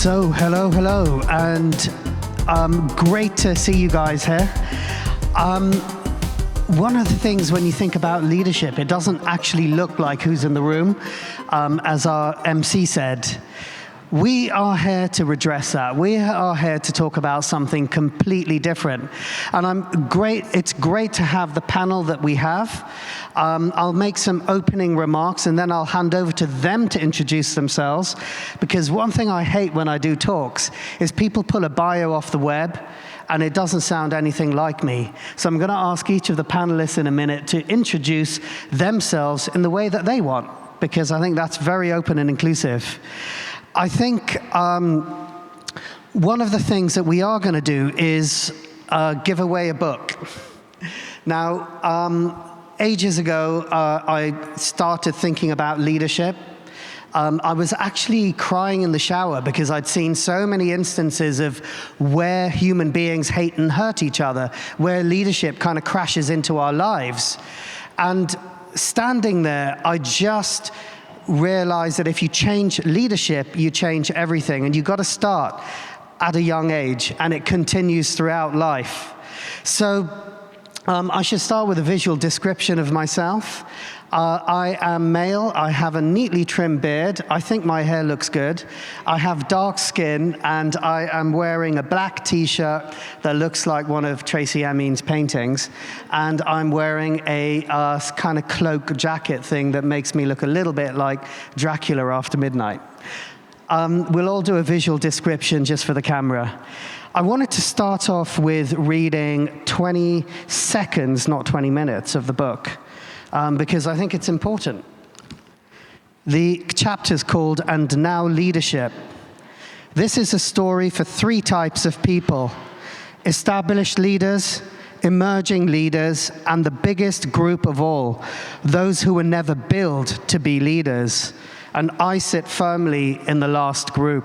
So, hello, and great to see you guys here. One of the things when you think about leadership, it doesn't actually look like who's in the room, as our MC said. We are here to redress that. We are here to talk about something completely different. And it's great to have the panel that we have. I'll make some opening remarks and then I'll hand over to them to introduce themselves. Because one thing I hate when I do talks is people pull a bio off the web and it doesn't sound anything like me. So I'm going to ask each of the panelists in a minute to introduce themselves in the way that they want, because I think that's very open and inclusive. I think one of the things that we are going to do is give away a book. Now, ages ago, I started thinking about leadership. I was actually crying in the shower because I'd seen so many instances of where human beings hate and hurt each other, where leadership kind of crashes into our lives. And standing there, I just realize that if you change leadership, you change everything. And you've got to start at a young age, and it continues throughout life. So I should start with a visual description of myself. I am male. I have a neatly trimmed beard. I think my hair looks good. I have dark skin, and I am wearing a black T-shirt that looks like one of Tracy Emin's paintings. And I'm wearing a kind of cloak jacket thing that makes me look a little bit like Dracula after midnight. We'll all do a visual description just for the camera. I wanted to start off with reading 20 seconds, not 20 minutes, of the book. Because I think it's important. The chapter's called "And Now Leadership." This is a story for three types of people: established leaders, emerging leaders, and the biggest group of all, those who were never built to be leaders. And I sit firmly in the last group.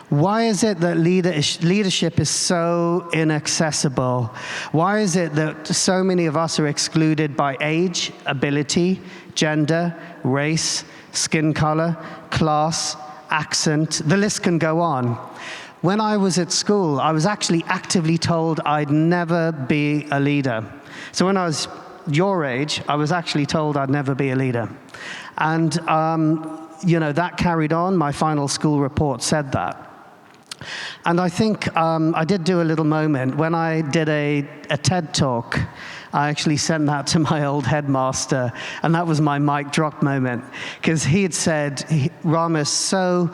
Why is it that leadership is so inaccessible? Why is it that so many of us are excluded by age, ability, gender, race, skin color, class, accent? The list can go on. When I was at school, I was actually actively told I'd never be a leader. So when I was your age, I was actually told I'd never be a leader. And, that carried on. My final school report said that. And I think I did do a little moment. When I did a TED talk, I actually sent that to my old headmaster, and that was my mic drop moment, because he had said, Rama's so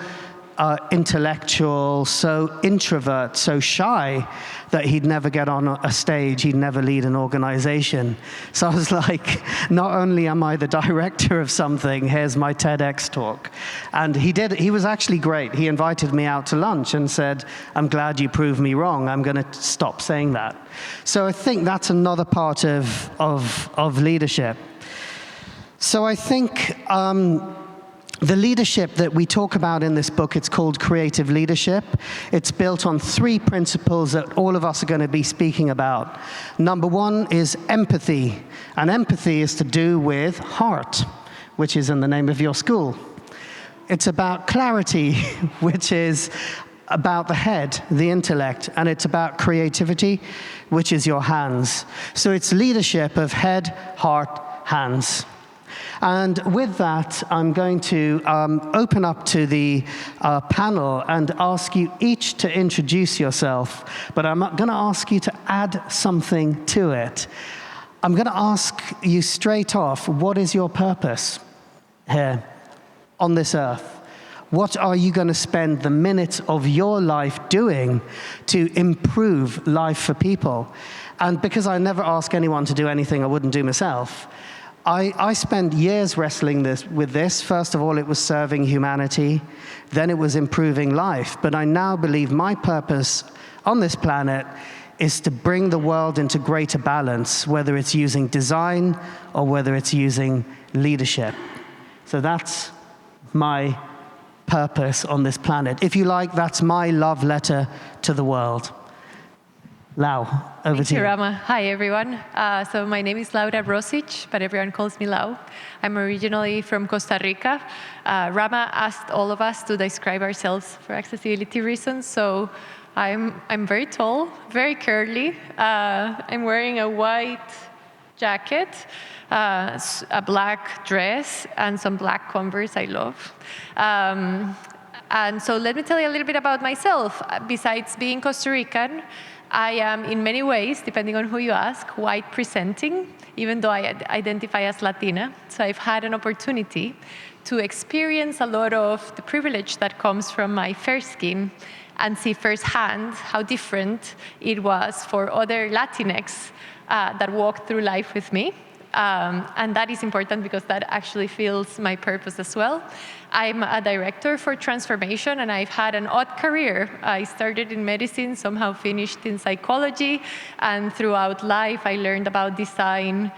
intellectual, so introvert, so shy, that he'd never get on a stage, he'd never lead an organization. So I was like, not only am I the director of something, here's my TEDx talk. And he was actually great. He invited me out to lunch and said, I'm glad you proved me wrong. I'm going to stop saying that. So I think that's another part of leadership. So I think the leadership that we talk about in this book, it's called creative leadership. It's built on three principles that all of us are going to be speaking about. Number one is empathy. And empathy is to do with heart, which is in the name of your school. It's about clarity, which is about the head, the intellect. And it's about creativity, which is your hands. So it's leadership of head, heart, hands. And with that, I'm going to open up to the panel and ask you each to introduce yourself. But I'm going to ask you to add something to it. I'm going to ask you straight off, what is your purpose here on this earth? What are you going to spend the minutes of your life doing to improve life for people? And because I never ask anyone to do anything I wouldn't do myself, I spent years wrestling with this. First of all, it was serving humanity. Then it was improving life. But I now believe my purpose on this planet is to bring the world into greater balance, whether it's using design or whether it's using leadership. So that's my purpose on this planet. If you like, that's my love letter to the world. Lau, over to you. Rama. Hi, everyone. So my name is Roisch, but everyone calls me Lau. I'm originally from Costa Rica. Rama asked all of us to describe ourselves for accessibility reasons. So I'm very tall, very curly. I'm wearing a white jacket, a black dress, and some black Converse I love. And so let me tell you a little bit about myself. Besides being Costa Rican, I am, in many ways, depending on who you ask, white presenting, even though I identify as Latina. So I've had an opportunity to experience a lot of the privilege that comes from my fair skin and see firsthand how different it was for other Latinx that walked through life with me. And that is important because that actually fills my purpose as well. I'm a director for transformation, and I've had an odd career. I started in medicine, somehow finished in psychology, and throughout life I learned about design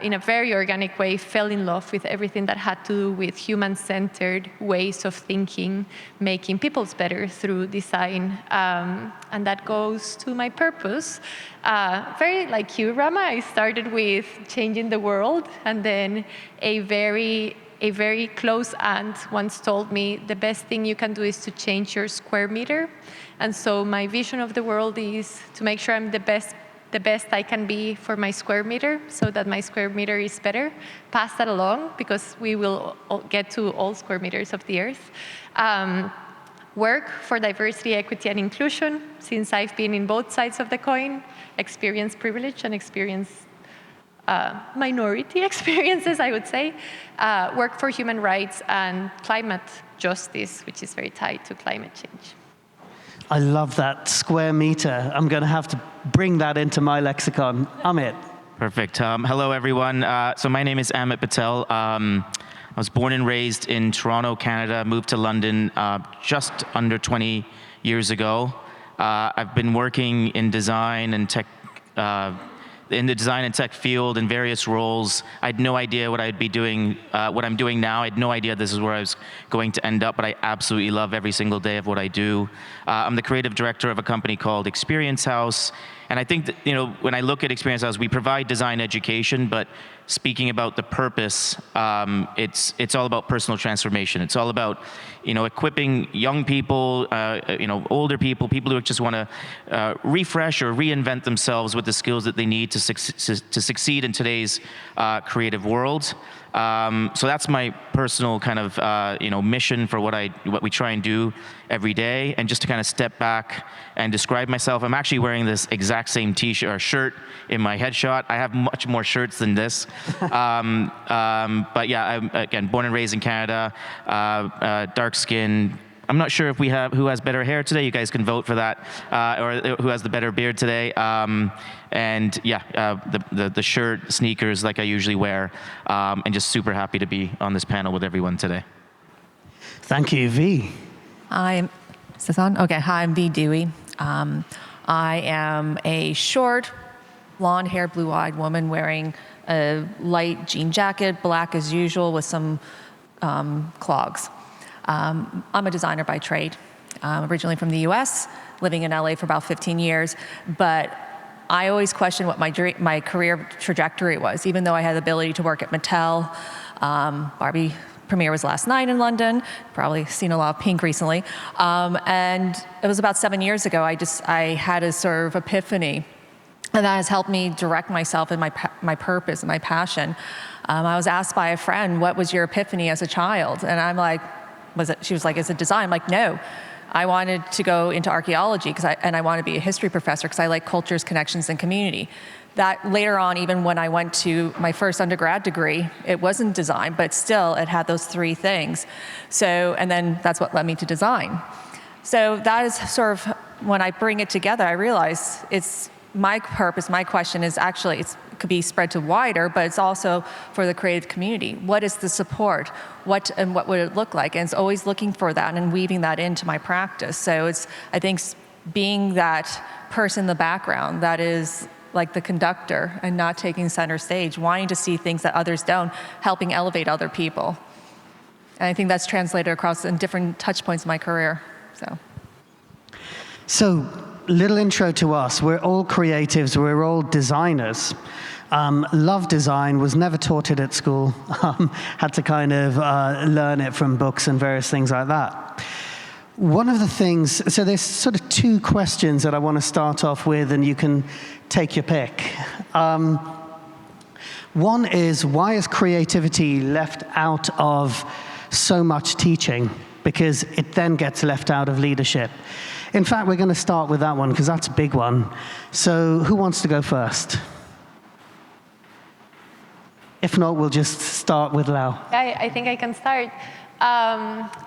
in a very organic way, fell in love with everything that had to do with human-centered ways of thinking, making people's better through design. And that goes to my purpose. Very like you, Rama, I started with changing the world, and then a very close aunt once told me the best thing you can do is to change your square meter. And so my vision of the world is to make sure I'm the best I can be for my square meter, so that my square meter is better. Pass that along, because we will get to all square meters of the earth. Work for diversity, equity, and inclusion. Since I've been in both sides of the coin, experience privilege and experience minority experiences, I would say. Work for human rights and climate justice, which is very tied to climate change. I love that square meter. I'm going to have to bring that into my lexicon. Amit. Perfect. Hello, everyone. So my name is Amit Patel. I was born and raised in Toronto, Canada, moved to London just under 20 years ago. I've been working in design and tech, in the design and tech field in various roles. I had no idea what I'd be doing, what I'm doing now. I had no idea this is where I was going to end up, but I absolutely love every single day of what I do. I'm the creative director of a company called Haus. And I think that, when I look at Experience House, we provide design education, but speaking about the purpose, it's all about personal transformation. It's all about, equipping young people, older people who just want to refresh or reinvent themselves with the skills that they need to succeed in today's creative world. So that's my personal kind of mission for what we try and do every day. And just to kind of step back and describe myself, I'm actually wearing this exact same t-shirt or shirt in my headshot. I have much more shirts than this. But yeah, I'm, again, born and raised in Canada, dark skin. I'm not sure if we have who has better hair today. You guys can vote for that, or who has the better beard today. And yeah, the shirt, sneakers, like I usually wear, and just super happy to be on this panel with everyone today. Thank you, V. Is this on? Okay, hi, I'm V. Dewey. I am a short, blonde-haired, blue-eyed woman wearing a light jean jacket, black as usual, with some clogs. I'm a designer by trade. I'm originally from the US, living in LA for about 15 years, but I always questioned what my career trajectory was, even though I had the ability to work at Mattel. Barbie premiere was last night in London, probably seen a lot of pink recently. And it was about 7 years ago, I had a sort of epiphany, and that has helped me direct myself in my purpose and my passion. I was asked by a friend, what was your epiphany as a child? And I'm like, she was like, is it design? I'm like, no. I wanted to go into archaeology and I wanted to be a history professor because I like cultures, connections, and community. That later on, even when I went to my first undergrad degree, it wasn't design, but still it had those three things. So, and then that's what led me to design. So that is sort of, when I bring it together, I realize it's my purpose, my question is actually, it could be spread to wider, but it's also for the creative community. What is the support? What would it look like? And it's always looking for that and weaving that into my practice. So it's, I think, being that person in the background that is like the conductor and not taking center stage, wanting to see things that others don't, helping elevate other people. And I think that's translated across in different touch points in my career. So little intro to us. We're all creatives. We're all designers. Love design, was never taught it at school. Had to kind of learn it from books and various things like that. One of the things, so there's sort of two questions that I want to start off with, and you can take your pick. One is, why is creativity left out of so much teaching? Because it then gets left out of leadership. In fact, we're going to start with that one, because that's a big one. So who wants to go first? If not, we'll just start with Lau. I think I can start.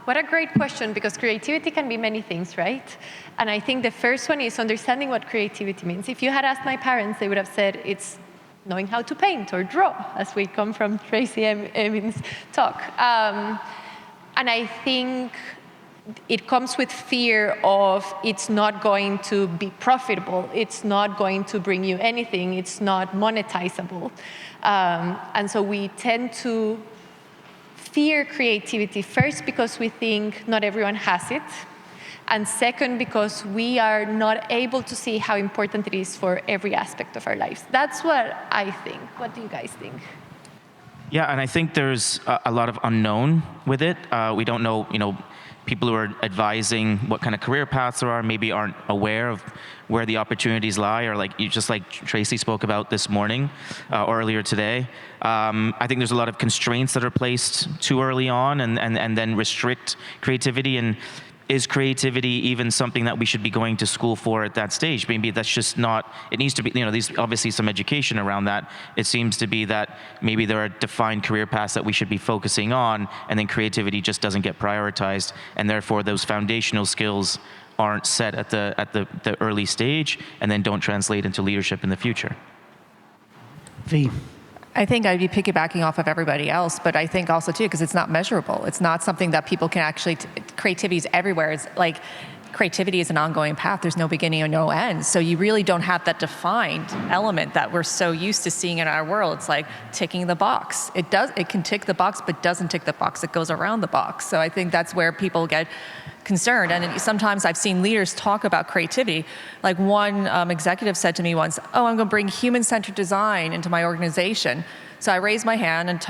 What a great question, because creativity can be many things, right? And I think the first one is understanding what creativity means. If you had asked my parents, they would have said it's knowing how to paint or draw, as we come from Tracy Emin's talk. And I think it comes with fear of it's not going to be profitable, it's not going to bring you anything, it's not monetizable. And so we tend to fear creativity, first because we think not everyone has it, and second because we are not able to see how important it is for every aspect of our lives. That's what I think. What do you guys think? Yeah, and I think there's a lot of unknown with it. We don't know, people who are advising what kind of career paths there are maybe aren't aware of where the opportunities lie, or just like Tracy spoke about this morning or earlier today. I think there's a lot of constraints that are placed too early on and then restrict creativity. And is creativity even something that we should be going to school for at that stage? Maybe that's just not, it needs to be, there's obviously some education around that. It seems to be that maybe there are defined career paths that we should be focusing on, and then creativity just doesn't get prioritized, and therefore those foundational skills aren't set at the early stage, and then don't translate into leadership in the future. V. I think I'd be piggybacking off of everybody else, but I think also too, because it's not measurable. It's not something that people can actually, creativity is everywhere. It's like, creativity is an ongoing path. There's no beginning or no end. So you really don't have that defined element that we're so used to seeing in our world. It's like ticking the box. It can tick the box, but doesn't tick the box. It goes around the box. So I think that's where people get concerned. And sometimes I've seen leaders talk about creativity. Like one executive said to me once, I'm going to bring human-centered design into my organization. So I raise my hand and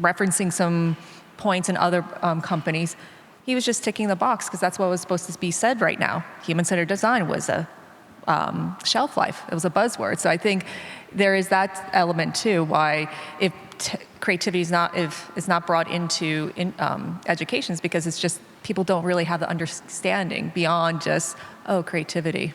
referencing some points in other companies. He was just ticking the box because that's what was supposed to be said right now. Human-centered design was a shelf life. It was a buzzword. So I think there is that element too, why if creativity is not brought into education, is because it's just people don't really have the understanding beyond just, creativity.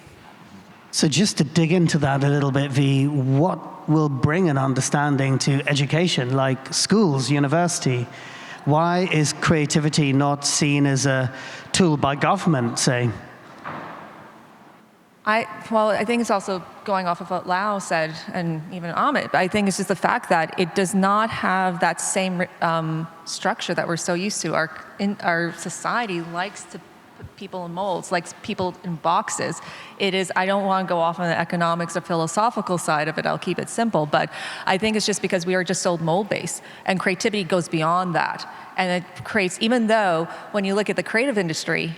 So just to dig into that a little bit, V, what will bring an understanding to education, like schools, university? Why is creativity not seen as a tool by government, say? I think it's also going off of what Lau said, and even Amit, but I think it's just the fact that it does not have that same structure that we're so used to. Our society likes to put people in molds, likes people in boxes. I don't want to go off on the economics or philosophical side of it, I'll keep it simple, but I think it's just because we are just sold mold-based, and creativity goes beyond that. And it creates, even though when you look at the creative industry,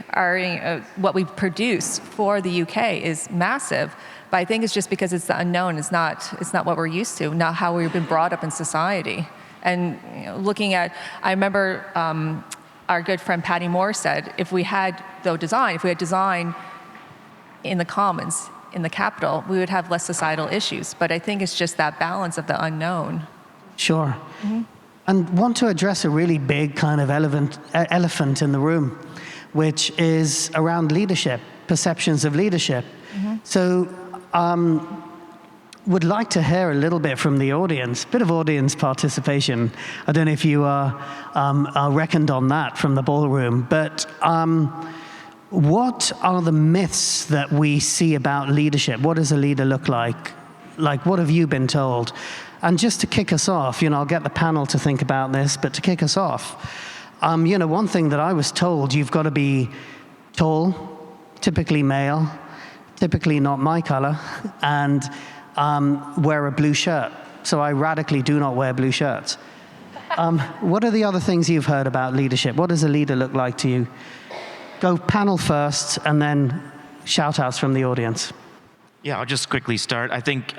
what we produce for the UK is massive, but I think it's just because it's the unknown. It's not what we're used to, not how we've been brought up in society. And looking at, I remember our good friend Patty Moore said, if we had design in the commons, in the capital, we would have less societal issues. But I think it's just that balance of the unknown. Sure. Mm-hmm. And want to address a really big kind of elephant in the room, which is around leadership, perceptions of leadership. Mm-hmm. So would like to hear a little bit from the audience, bit of audience participation. I don't know if you are reckoned on that from the ballroom, but what are the myths that we see about leadership? What does a leader look like? Like, what have you been told? And just to kick us off, I'll get the panel to think about this, but to kick us off, one thing that I was told, you've got to be tall, typically male, typically not my color, and wear a blue shirt. So I radically do not wear blue shirts. What are the other things you've heard about leadership? What does a leader look like to you? Go panel first, and then shout outs from the audience. Yeah, I'll just quickly start. I think,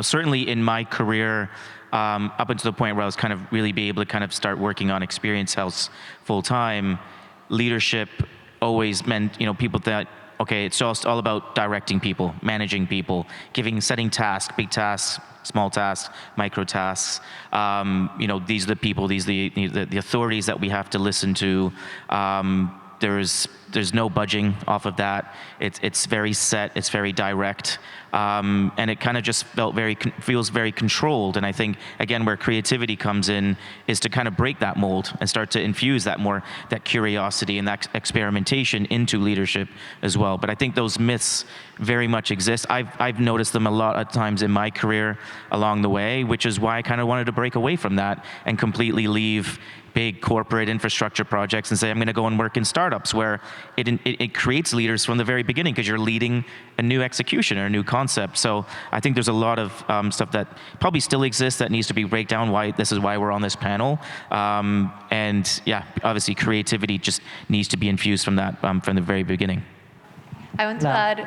certainly in my career, up until the point where I was kind of really be able to kind of start working on Experience House full time, leadership always meant, people that, okay, it's just all about directing people, managing people, setting tasks, big tasks, small tasks, micro tasks. These are the people, these are the authorities that we have to listen to. There's no budging off of that. It's very set. It's very direct, and it kind of just feels very controlled. And I think again, where creativity comes in is to kind of break that mold and start to infuse that curiosity and that experimentation into leadership as well. But I think those myths very much exist. I've noticed them a lot of times in my career along the way, which is why I kind of wanted to break away from that and completely leave big corporate infrastructure projects and say, I'm going to go and work in startups where it creates leaders from the very beginning because you're leading a new execution or a new concept. So I think there's a lot of stuff that probably still exists that needs to be break down. This is why we're on this panel. And yeah, obviously creativity just needs to be infused from that from the very beginning. I want to add,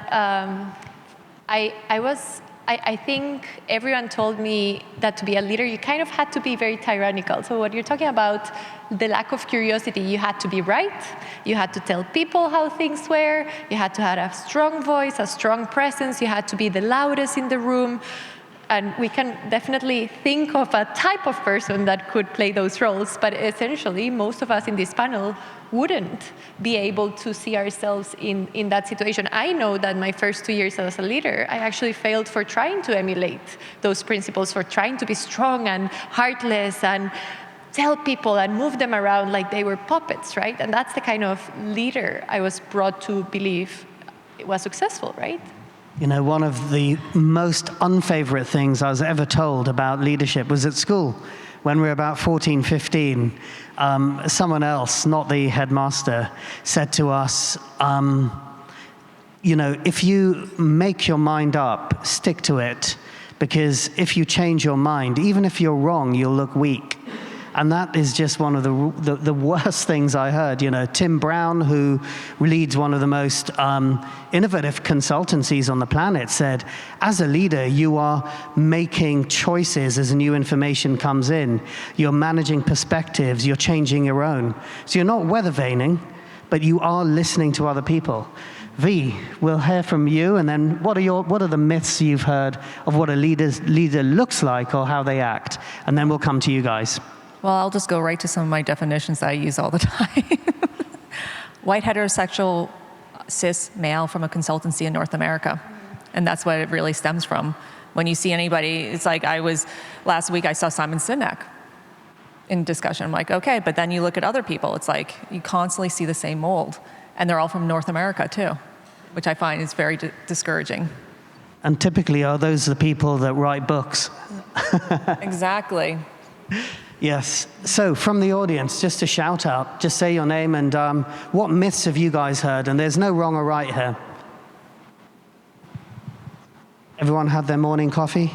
I think everyone told me that to be a leader, you kind of had to be very tyrannical. So what you're talking about, the lack of curiosity, you had to be right, you had to tell people how things were, you had to have a strong voice, a strong presence, you had to be the loudest in the room. And we can definitely think of a type of person that could play those roles, but essentially most of us in this panel wouldn't be able to see ourselves in that situation. I know that my first 2 years as a leader, I actually failed for trying to emulate those principles, for trying to be strong and heartless and tell people and move them around like they were puppets, right? And that's the kind of leader I was brought to believe was successful, right? One of the most unfavorite things I was ever told about leadership was at school. When we were about 14, 15, someone else, not the headmaster, said to us, if you make your mind up, stick to it, because if you change your mind, even if you're wrong, you'll look weak. And that is just one of the worst things I heard. Tim Brown, who leads one of the most innovative consultancies on the planet, said, as a leader, you are making choices as new information comes in. You're managing perspectives. You're changing your own. So you're not weather vaning, but you are listening to other people. V, we'll hear from you, and then what are the myths you've heard of what a leader looks like or how they act? And then we'll come to you guys. Well, I'll just go right to some of my definitions that I use all the time. White heterosexual cis male from a consultancy in North America. And that's what it really stems from. When you see anybody, it's like last week I saw Simon Sinek in discussion. I'm like, okay, but then you look at other people, it's like you constantly see the same mold. And they're all from North America too, which I find is very discouraging. And typically are those the people that write books? Exactly. Yes. So from the audience, just a shout out, just say your name and what myths have you guys heard? And there's no wrong or right here. Everyone had their morning coffee?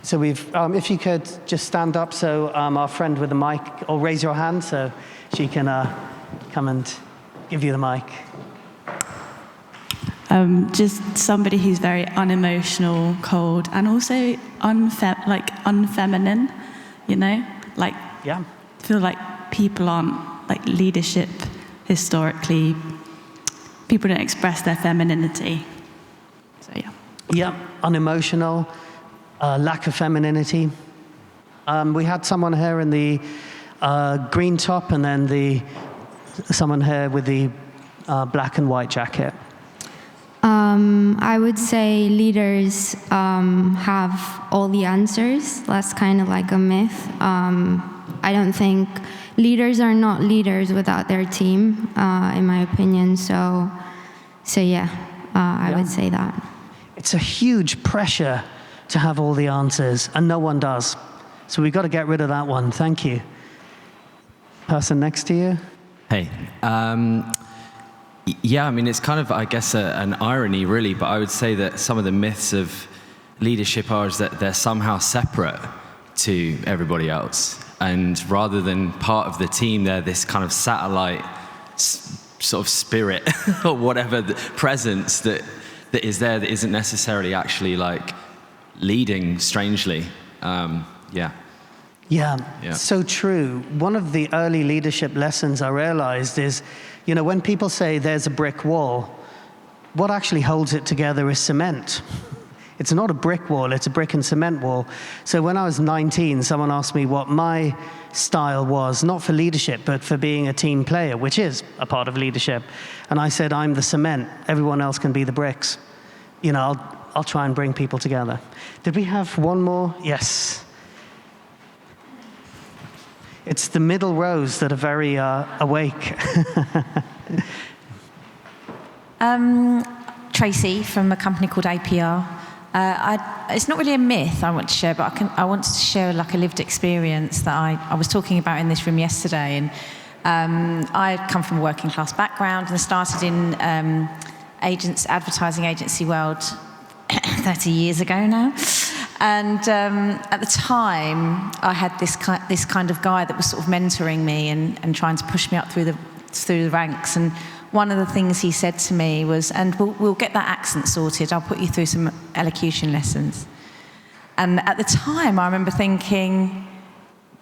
So if you could just stand up so our friend with the mic, or raise your hand so she can come and give you the mic. Just somebody who's very unemotional, cold, and also unfeminine, Yeah. Feel like people aren't, leadership historically, people don't express their femininity. So, yeah. Yeah, unemotional, lack of femininity. We had someone here in the green top, and then someone here with the black and white jacket. I would say leaders have all the answers. That's kind of like a myth. I don't think leaders are not leaders without their team, in my opinion. So yeah, I would say that. It's a huge pressure to have all the answers, and no one does. So we've got to get rid of that one. Thank you. Person next to you. Hey. Yeah, I mean, it's kind of, I guess, an irony, really, but I would say that some of the myths of leadership are that they're somehow separate to everybody else. And rather than part of the team, they're this kind of satellite sort of spirit or whatever the presence that is there that isn't necessarily actually like leading strangely. Yeah, so true. One of the early leadership lessons I realized is, when people say there's a brick wall, what actually holds it together is cement. It's not a brick wall, it's a brick and cement wall. So when I was 19, someone asked me what my style was, not for leadership, but for being a team player, which is a part of leadership. And I said, I'm the cement, everyone else can be the bricks. I'll try and bring people together. Did we have one more? Yes. It's the middle rows that are very awake. Tracy from a company called APR. It's not really a myth I want to share, but I want to share like a lived experience that I was talking about in this room yesterday. And I come from a working class background and started in advertising agency world 30 years ago now. And at the time, I had this kind of guy that was sort of mentoring me and trying to push me up through the ranks. And one of the things he said to me was, and we'll get that accent sorted, I'll put you through some elocution lessons. And at the time, I remember thinking,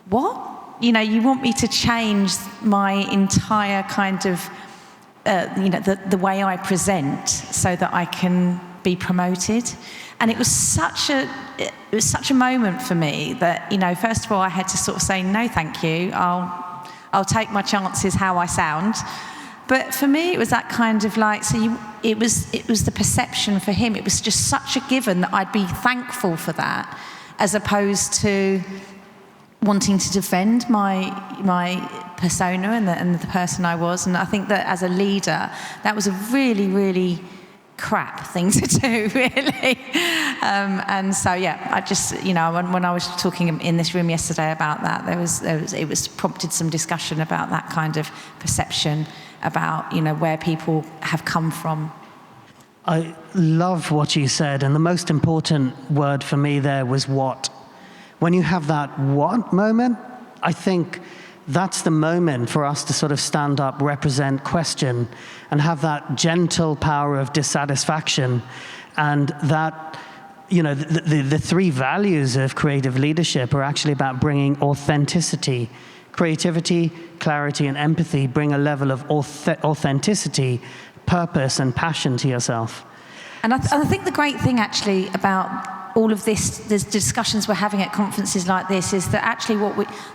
what? You want me to change my entire kind of, the way I present so that I can be promoted. And it was such a moment for me that, first of all, I had to sort of say, no, thank you. I'll take my chances how I sound. But for me, it was that kind of like, it was the perception for him. It was just such a given that I'd be thankful for that, as opposed to wanting to defend my persona and the person I was. And I think that as a leader, that was a really, really crap thing to do, really. And so, I just, when I was talking in this room yesterday about that, it was prompted some discussion about that kind of perception about, where people have come from. I love what you said, and the most important word for me there was what. When you have that what moment, I think that's the moment for us to sort of stand up, represent, question, and have that gentle power of dissatisfaction. And that, the three values of creative leadership are actually about bringing authenticity. Creativity, clarity, and empathy bring a level of authenticity, purpose, and passion to yourself. And I think the great thing actually about all of this, the discussions we're having at conferences like this, is that actually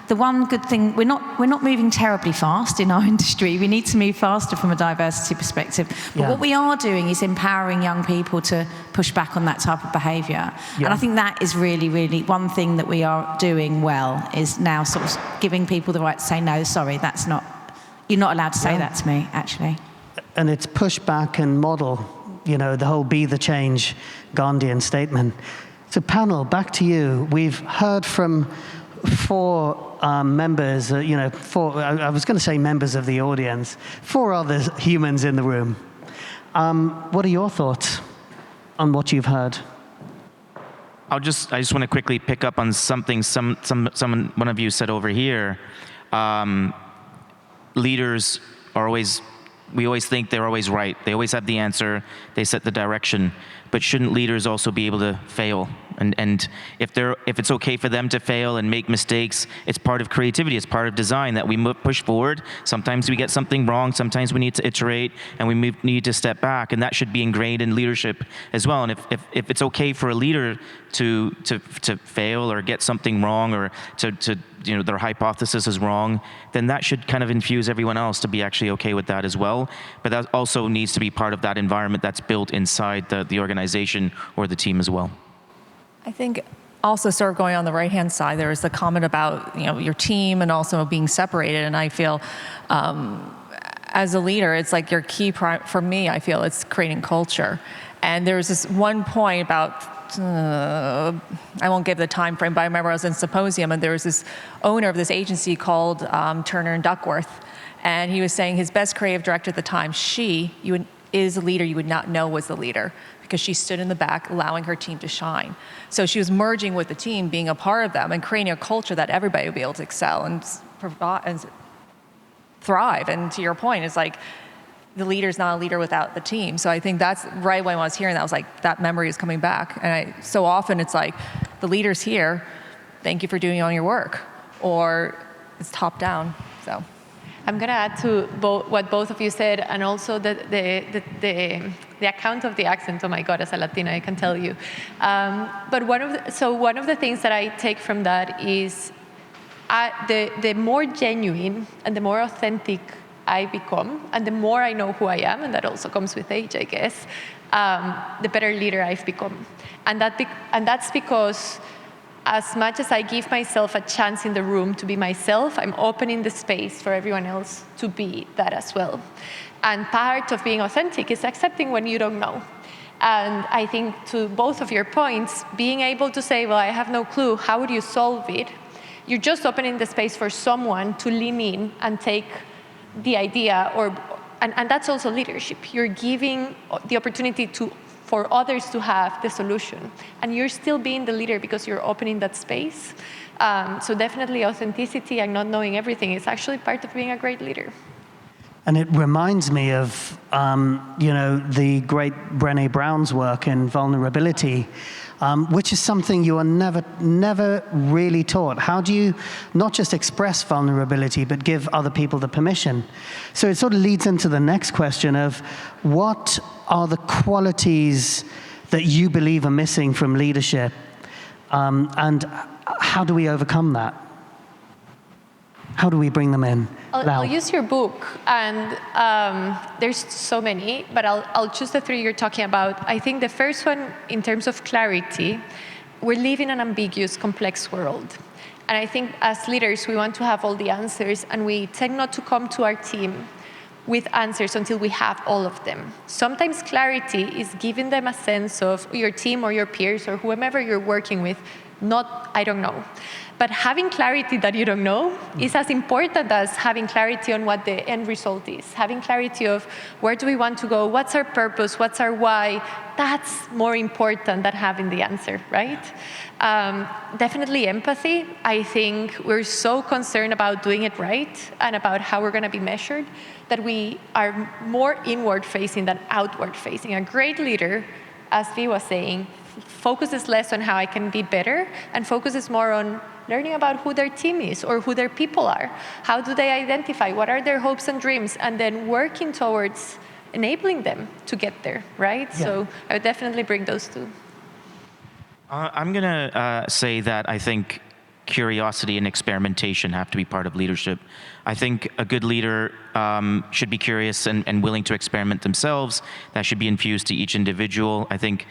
the one good thing, we're not moving terribly fast in our industry. We need to move faster from a diversity perspective. But what we are doing is empowering young people to push back on that type of behaviour. And I think that is really, really one thing that we are doing well, is now sort of giving people the right to say, no, sorry, you're not allowed to say that to me, actually. And it's push back and model, the whole be the change Gandhian statement. So panel, back to you. We've heard from four members, I was going to say members of the audience, 4 other humans in the room. What are your thoughts on what you've heard? I just want to quickly pick up on something one of you said over here. Leaders are we always think they're always right. They always have the answer. They set the direction. But shouldn't leaders also be able to fail? And if it's okay for them to fail and make mistakes, it's part of creativity. It's part of design that we push forward. Sometimes we get something wrong. Sometimes we need to iterate, and we need to step back. And that should be ingrained in leadership as well. And if it's okay for a leader to fail or get something wrong, or to their hypothesis is wrong, then that should kind of infuse everyone else to be actually okay with that as well. But that also needs to be part of that environment that's built inside the organization or the team as well. I think also sort of going on the right-hand side, there was the comment about your team and also being separated. And I feel as a leader, it's like your key for me, I feel it's creating culture. And there was this one point about, I won't give the time frame, but I remember I was in a symposium and there was this owner of this agency called Turner and Duckworth. And he was saying his best creative director at the time, is a leader you would not know was the leader, because she stood in the back allowing her team to shine. So she was merging with the team, being a part of them, and creating a culture that everybody would be able to excel and thrive. And to your point, it's like the leader's not a leader without the team. So I think that's right when I was hearing that, I was like, that memory is coming back. And so often it's like, the leader's here, thank you for doing all your work, or it's top down, so. I'm going to add to what both of you said, and also the account of the accent. Oh my God, as a Latina, I can tell you. But one of the things that I take from that is the more genuine and the more authentic I become, and the more I know who I am, and that also comes with age, I guess, the better leader I've become. And that's because as much as I give myself a chance in the room to be myself, I'm opening the space for everyone else to be that as well. And part of being authentic is accepting when you don't know. And I think to both of your points, being able to say, well, I have no clue, how would you solve it? You're just opening the space for someone to lean in and take the idea, and that's also leadership. You're giving the opportunity for others to have the solution. And you're still being the leader because you're opening that space. So definitely authenticity and not knowing everything is actually part of being a great leader. And it reminds me of, the great Brené Brown's work in vulnerability, which is something you are never really taught. How do you not just express vulnerability, but give other people the permission? So it sort of leads into the next question of what are the qualities that you believe are missing from leadership, and how do we overcome that? How do we bring them in? I'll use your book, and there's so many, but I'll choose the three you're talking about. I think the first one, in terms of clarity, we live in an ambiguous, complex world. And I think as leaders, we want to have all the answers, and we tend not to come to our team with answers until we have all of them. Sometimes clarity is giving them a sense of your team or your peers or whomever you're working with, not, I don't know. But having clarity that you don't know is as important as having clarity on what the end result is. Having clarity of where do we want to go, what's our purpose, what's our why, that's more important than having the answer, right? Definitely empathy. I think we're so concerned about doing it right and about how we're going to be measured that we are more inward-facing than outward-facing. A great leader, as Vi was saying, focuses less on how I can be better and focuses more on learning about who their team is or who their people are. How do they identify? What are their hopes and dreams? And then working towards enabling them to get there, right? Yeah. So I would definitely bring those two. I'm going to say that I think curiosity and experimentation have to be part of leadership. I think a good leader should be curious and willing to experiment themselves. That should be infused to each individual. I think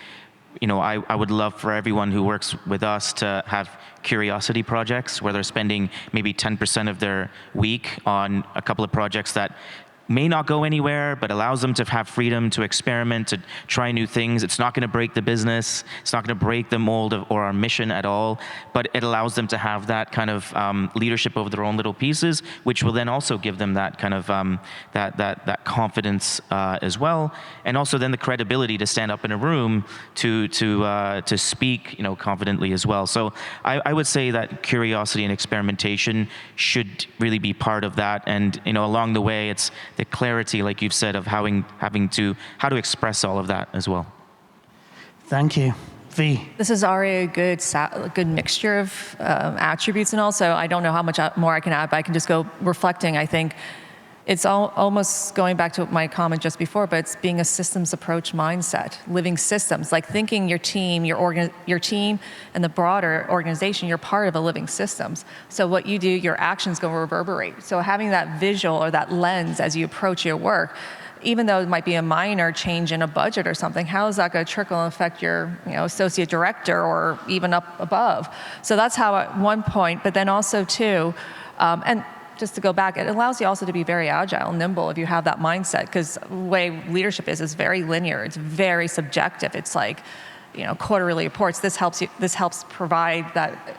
I would love for everyone who works with us to have curiosity projects where they're spending maybe 10% of their week on a couple of projects that may not go anywhere, but allows them to have freedom to experiment, to try new things. It's not going to break the business. It's not going to break the mold or our mission at all, but it allows them to have that kind of leadership over their own little pieces, which will then also give them that kind of that confidence as well, and also then the credibility to stand up in a room to speak confidently as well. So I would say that curiosity and experimentation should really be part of that, and along the way it's the clarity, like you've said, of how to express all of that as well. Thank you. V. This is already a good mixture of attributes, and also I don't know how much more I can add, but I can just go reflecting. I think it's almost going back to my comment just before, but it's being a systems approach mindset, living systems, like thinking your team, your team and the broader organization, you're part of a living systems. So what you do, your actions go reverberate. So having that visual or that lens as you approach your work, even though it might be a minor change in a budget or something, how is that going to trickle and affect your associate director or even up above? So that's how at one point, but then also too, and just to go back, it allows you also to be very agile, nimble if you have that mindset, because the way leadership is very linear. It's very subjective. It's like, quarterly reports. This helps provide that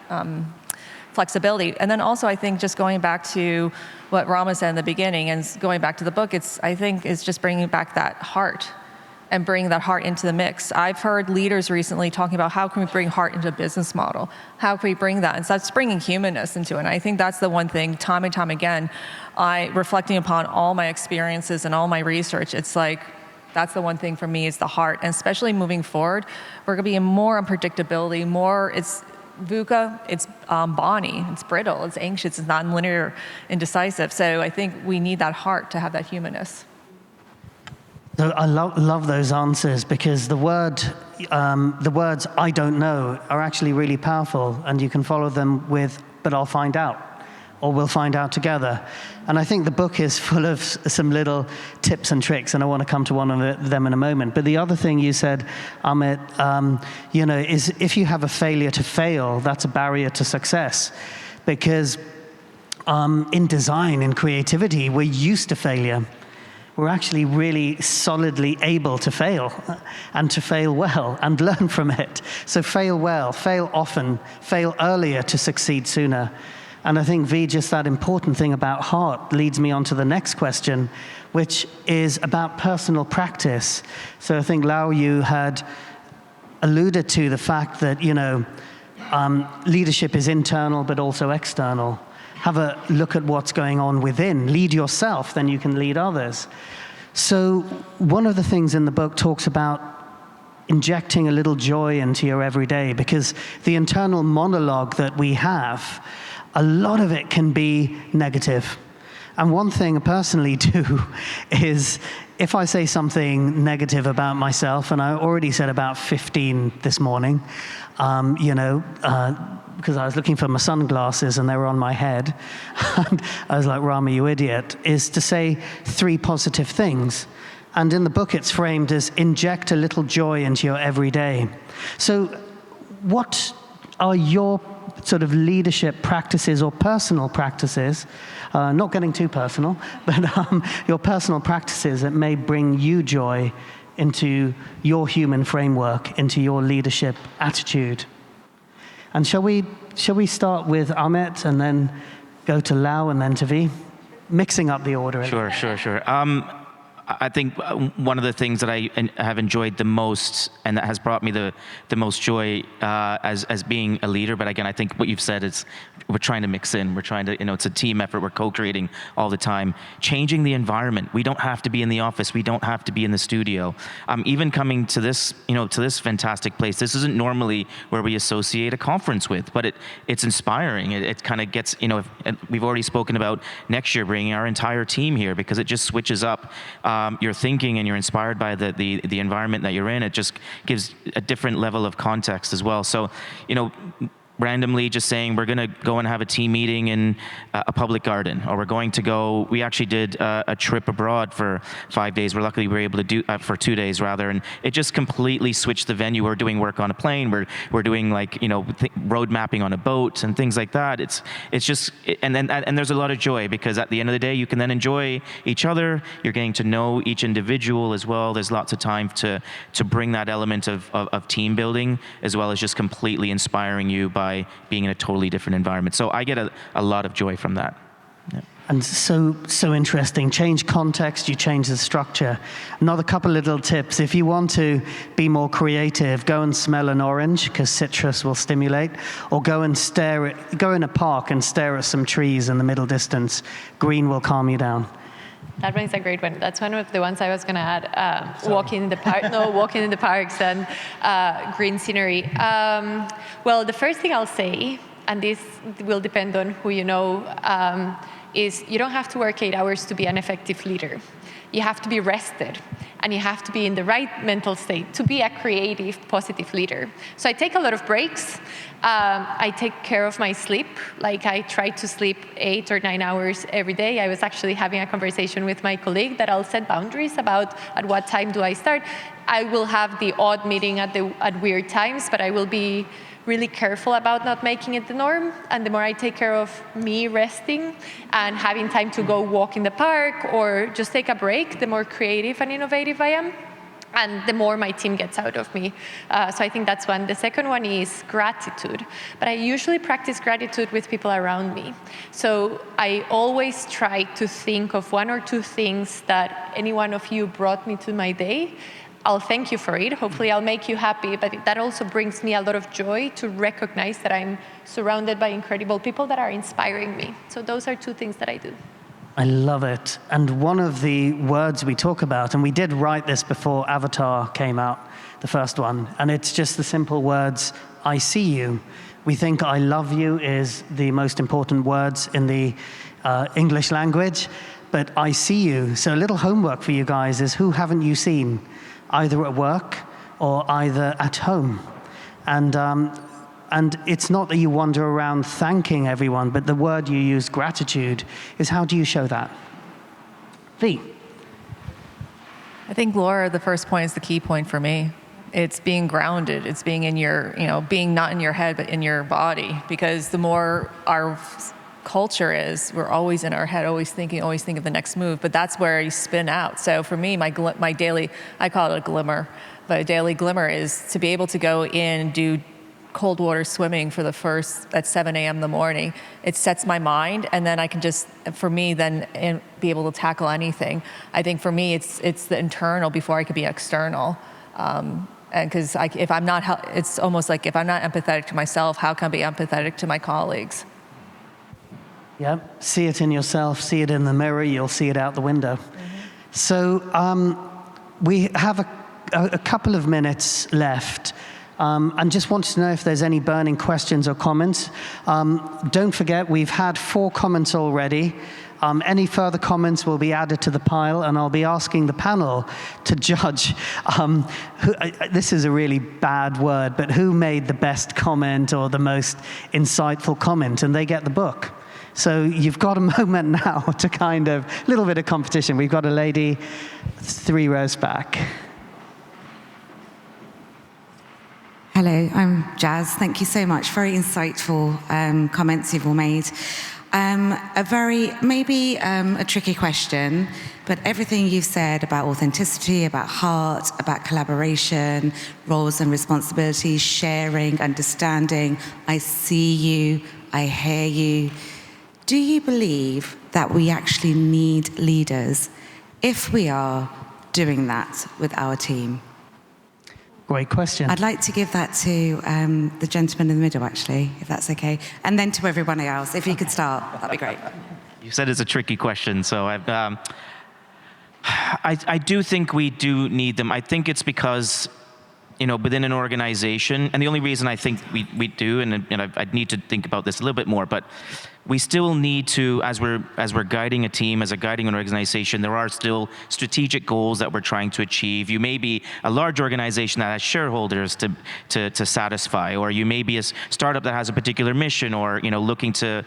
flexibility. And then also, I think just going back to what Rama said in the beginning and going back to the book, I think it's just bringing back that heart and bring that heart into the mix. I've heard leaders recently talking about how can we bring heart into a business model? How can we bring that? And so that's bringing humanness into it. And I think that's the one thing, time and time again, reflecting upon all my experiences and all my research, it's like, that's the one thing for me is the heart. And especially moving forward, we're gonna be in more unpredictability, more, it's VUCA, it's Bonnie, it's brittle, it's anxious, it's non-linear, indecisive. So I think we need that heart to have that humanness. So I love those answers because the words "I don't know" are actually really powerful, and you can follow them with "but I'll find out," or "we'll find out together." And I think the book is full of some little tips and tricks, and I want to come to one of them in a moment. But the other thing you said, Amit, is if you have a failure to fail, that's a barrier to success, because in design, in creativity, we're used to failure. We're actually really solidly able to fail, and to fail well, and learn from it. So fail well, fail often, fail earlier to succeed sooner. And I think, V, just that important thing about heart leads me on to the next question, which is about personal practice. So I think, Lau, you had alluded to the fact that, leadership is internal but also external. Have a look at what's going on within. Lead yourself, then you can lead others. So one of the things in the book talks about injecting a little joy into your everyday, because the internal monologue that we have, a lot of it can be negative. And one thing I personally do is, if I say something negative about myself, and I already said about 15 this morning, because I was looking for my sunglasses and they were on my head, and I was like, Rama, you idiot, is to say 3 positive things. And in the book it's framed as inject a little joy into your everyday. So what are your sort of leadership practices or personal practices, not getting too personal, but your personal practices that may bring you joy into your human framework, into your leadership attitude? And shall we start with Amit and then go to Lau and then to V? Mixing up the order. Sure. I think one of the things that I have enjoyed the most and that has brought me the most joy as being a leader, but again, I think what you've said is we're trying to mix in. We're trying to, it's a team effort. We're co-creating all the time. Changing the environment. We don't have to be in the office. We don't have to be in the studio. Even coming to this, to this fantastic place. This isn't normally where we associate a conference with, but it's inspiring. It kind of gets, we've already spoken about next year bringing our entire team here because it just switches up your thinking and you're inspired by the environment that you're in. It just gives a different level of context as well. So, randomly just saying we're going to go and have a team meeting in a public garden, or we're going to go, we actually did a trip abroad for 5 days. Luckily we were able to do for 2 days rather, and it just completely switched the venue. We're doing work on a plane, we're doing road mapping on a boat and things like that. It's just, and there's a lot of joy because at the end of the day you can then enjoy each other. You're getting to know each individual as well. There's lots of time to bring that element of team building as well as just completely inspiring you by being in a totally different environment. So I get a lot of joy from that. Yeah. And so interesting. Change context, you change the structure. Another couple little tips. If you want to be more creative, go and smell an orange because citrus will stimulate, or go in a park and stare at some trees in the middle distance. Green will calm you down. That one's a great one. That's one of the ones I was going to add. Walking in the parks and green scenery. Well, the first thing I'll say, and this will depend on who you know, is you don't have to work 8 hours to be an effective leader. You have to be rested, and you have to be in the right mental state to be a creative, positive leader. So I take a lot of breaks. I take care of my sleep. Like I try to sleep 8 or 9 hours every day. I was actually having a conversation with my colleague that I'll set boundaries about at what time do I start. I will have the odd meeting at weird times, but I will be really careful about not making it the norm. And the more I take care of me resting and having time to go walk in the park or just take a break, the more creative and innovative I am. And the more my team gets out of me. So I think that's one. The second one is gratitude. But I usually practice gratitude with people around me. So I always try to think of 1 or 2 things that any one of you brought me to my day. I'll thank you for it. Hopefully I'll make you happy, but that also brings me a lot of joy to recognize that I'm surrounded by incredible people that are inspiring me. So those are two things that I do. I love it. And one of the words we talk about, and we did write this before Avatar came out, the first one, and it's just the simple words, I see you. We think I love you is the most important words in the English language, but I see you. So a little homework for you guys is who haven't you seen, either at work or either at home? And it's not that you wander around thanking everyone, but the word you use, gratitude, is how do you show that? V. I think, Laura, the first point is the key point for me. It's being grounded. It's being in your, being not in your head, but in your body. Because the more our culture is, we're always in our head, always think of the next move. But that's where you spin out. So for me, my daily, I call it a glimmer, but a daily glimmer is to be able to go in and do cold water swimming for the first at 7 a.m. in the morning. It sets my mind, and then I can just, for me, then be able to tackle anything. I think for me, it's the internal before I could be external. And because if I'm not, it's almost like if I'm not empathetic to myself, how can I be empathetic to my colleagues? Yeah, see it in yourself, see it in the mirror, you'll see it out the window. So we have a couple of minutes left. And just wanted to know if there's any burning questions or comments. Don't forget, we've had 4 comments already. Any further comments will be added to the pile, and I'll be asking the panel to judge. This is a really bad word, but who made the best comment or the most insightful comment, and they get the book. So you've got a moment now to kind of, a little bit of competition. We've got a lady 3 rows back. Hello, I'm Jazz. Thank you so much. Very insightful comments you've all made. Maybe a tricky question, but everything you've said about authenticity, about heart, about collaboration, roles and responsibilities, sharing, understanding, I see you, I hear you. Do you believe that we actually need leaders if we are doing that with our team? Great question. I'd like to give that to the gentleman in the middle, actually, if that's okay. And then to everyone else. If you could start, that'd be great. You said it's a tricky question, so I do think we do need them. I think it's because, within an organization, and the only reason I think we do, and I'd need to think about this a little bit more, but we still need to, as we're guiding a team, as a guiding an organization, there are still strategic goals that we're trying to achieve. You may be a large organization that has shareholders to satisfy, or you may be a startup that has a particular mission, or looking to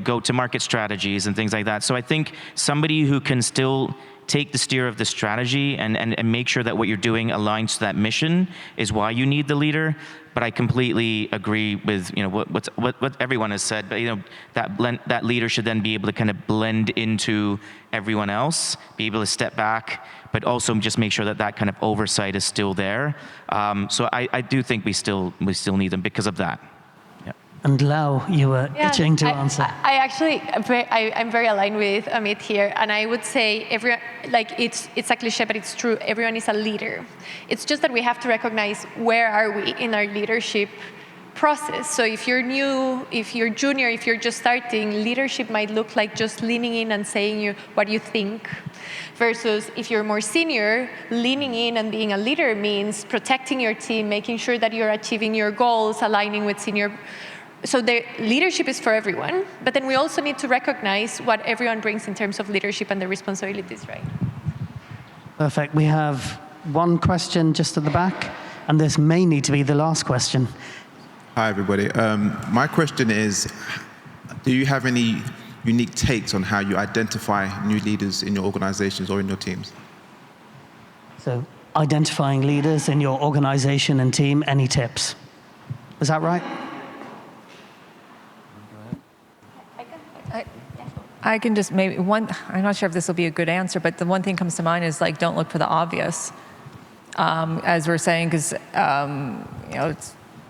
go to market strategies and things like that. So I think somebody who can still take the steer of the strategy and make sure that what you're doing aligns to that mission is why you need the leader. But I completely agree with what everyone has said. But that leader should then be able to kind of blend into everyone else, be able to step back, but also just make sure that kind of oversight is still there. So I do think we still need them because of that. And Lau, you were itching to answer. I'm very aligned with Amit here, and I would say it's a cliche, but it's true. Everyone is a leader. It's just that we have to recognize where are we in our leadership process. So if you're new, if you're junior, if you're just starting, leadership might look like just leaning in and saying what you think. Versus if you're more senior, leaning in and being a leader means protecting your team, making sure that you're achieving your goals, aligning with senior. So the leadership is for everyone, but then we also need to recognize what everyone brings in terms of leadership and the responsibilities, right? Perfect. We have one question just at the back, and this may need to be the last question. Hi, everybody. My question is, do you have any unique takes on how you identify new leaders in your organizations or in your teams? So identifying leaders in your organization and team, any tips? Is that right? I can just maybe I'm not sure if this will be a good answer, but the one thing comes to mind is don't look for the obvious. As we're saying, because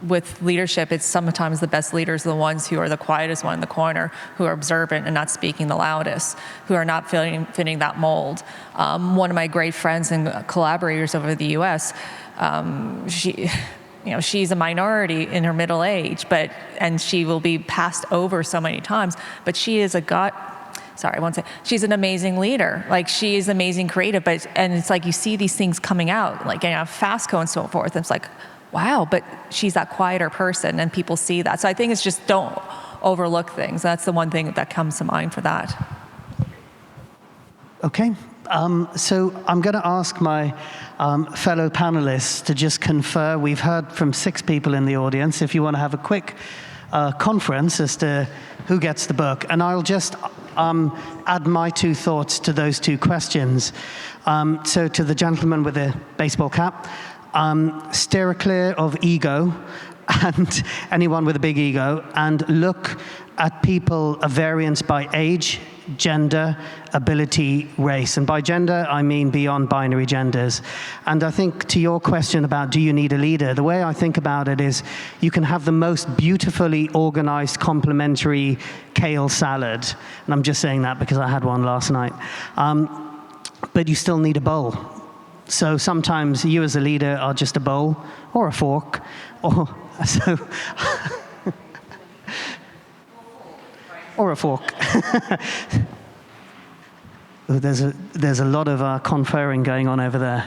with leadership, it's sometimes the best leaders are the ones who are the quietest one in the corner, who are observant and not speaking the loudest, who are not fitting that mold. One of my great friends and collaborators over the U.S., she's a minority in her middle age, and she will be passed over so many times, but she is she's an amazing leader. Like, she is amazing creative, and it's like you see these things coming out, like, FASCO and so forth, and it's like, wow, but she's that quieter person, and people see that. So I think it's just don't overlook things. That's the one thing that comes to mind for that. Okay. So I'm going to ask my fellow panelists to just confer. We've heard from 6 people in the audience. If you want to have a quick conference as to who gets the book. And I'll just add my 2 thoughts to those 2 questions. So to the gentleman with the baseball cap, steer clear of ego and anyone with a big ego, and look at people of variance by age, gender, ability, race. And by gender, I mean beyond binary genders. And I think to your question about do you need a leader, the way I think about it is you can have the most beautifully organized complementary kale salad. And I'm just saying that because I had one last night. But you still need a bowl. So sometimes you as a leader are just a bowl or a fork, or so, or a fork. There's a lot of conferring going on over there.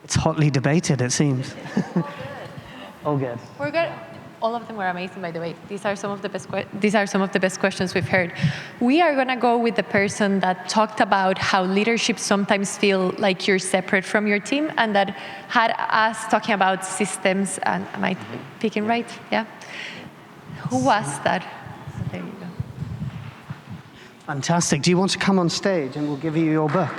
It's hotly debated, it seems. All good. We're good. All of them were amazing, by the way. These are some of the best questions we've heard. We are going to go with the person that talked about how leadership sometimes feel like you're separate from your team, and that had us talking about systems. And am I picking right? Yeah. Who was that? There you go. Fantastic. Do you want to come on stage and we'll give you your book?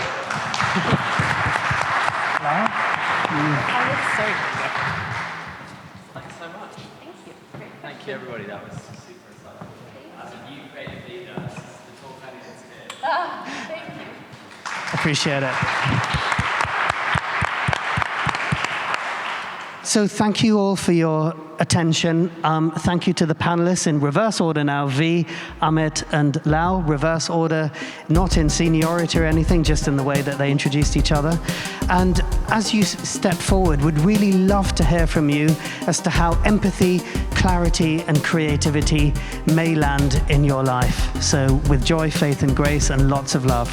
Thank you, everybody. That was super exciting. You created the talk evidence here. Thank you. Appreciate it. So thank you all for your attention. Thank you to the panelists in reverse order now, V, Amit, and Lau. Reverse order, not in seniority or anything, just in the way that they introduced each other. And as you step forward, would really love to hear from you as to how empathy, clarity, and creativity may land in your life. So with joy, faith, and grace, and lots of love.